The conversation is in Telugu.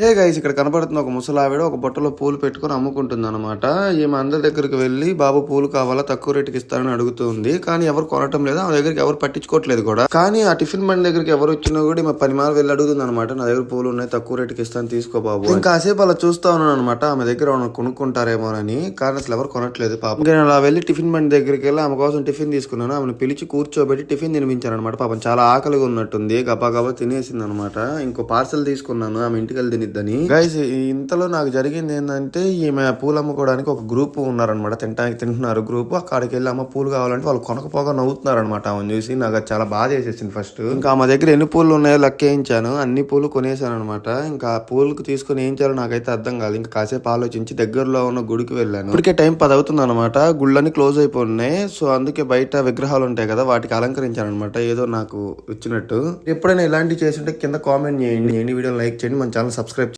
హే గైస్, ఇక్కడ కనపడుతున్న ఒక ముసలావిడ ఒక బుట్టలో పూలు పెట్టుకుని అమ్ముకుంటుంది అనమాట. ఈమె అందరి దగ్గరికి వెళ్ళి బాబు పూలు కావాలా, తక్కువ రేటుకి ఇస్తారని అడుగుతుంది. కానీ ఎవరు కొనటం లేదు, ఆమె దగ్గరికి ఎవరు పట్టించుకోవట్లేదు కూడా. కానీ ఆ టిఫిన్ బండి దగ్గరికి ఎవరు వచ్చినా కూడా ఈమె 10 మార్లు వెళ్ళి అడుగుతుంది అనమాట. నా దగ్గర పూలు ఉన్నాయి, తక్కువ రేటుకి ఇస్తాను, తీసుకో బాబు. ఇంకా కాసేపు అలా చూస్తా ఉన్నాను అనమాట, ఆమె దగ్గర కొనుక్కుంటారేమోనని. కానీ అసలు ఎవరు కొనట్లేదు పాపం. ఇంకా నేను అలా వెళ్ళి టిఫిన్ బండి దగ్గరికి వెళ్ళి ఆమె కోసం టిఫిన్ తీసుకున్నాను. ఆమెను పిలిచి కూర్చోబెట్టి టిఫిన్ తినిపించాను అనమాట. పాపం చాలా ఆకలిగా ఉన్నట్టుంది, గబా గబా తినేసింది అనమాట. ఇంకో పార్సల్ తీసుకున్నాను ఆమె ఇంటికి వెళ్ళి తినిద్దని. గైస్, ఇంతలో నాకు జరిగింది ఏంటంటే, ఈమె పూలు అమ్ముకోవడానికి ఒక గ్రూప్ ఉన్నారనమాట. తింటున్నారు గ్రూప్. అక్కడికి వెళ్ళి అమ్మ పూలు కావాలంటే వాళ్ళు కొనకపోగా నవ్వుతున్నారు అనమాట. ఆమెను చూసి నాకు చాలా బాధ వేసేసింది ఫస్ట్. ఇంకా ఆమె దగ్గర ఎన్ని పూలు ఉన్నాయో లెక్కేయించాను, అన్ని పూలు కొనేసాను అనమాట. ఇంకా పూలకు తీసుకుని ఏం చేయాలో నాకైతే అర్థం కాదు. ఇంకా కాసేపు ఆలోచించి దగ్గరలో ఉన్న గుడికి వెళ్ళాను. ఇప్పటికే టైం 10 అవుతుంది అనమాట. గుళ్ళని క్లోజ్ అయిపోయినాయి. సో అందుకే బయట విగ్రహాలు ఉంటాయి కదా, వాటికి అలంకరించాను అనమాట, ఏదో నాకు ఇచ్చినట్టు. ఎప్పుడైనా ఇలాంటివి చేస్తుంటే కింద కామెంట్ చేయండి, వీడియో లైక్ చేయండి, మన ఛానల్ సబ్స్క్రైబ్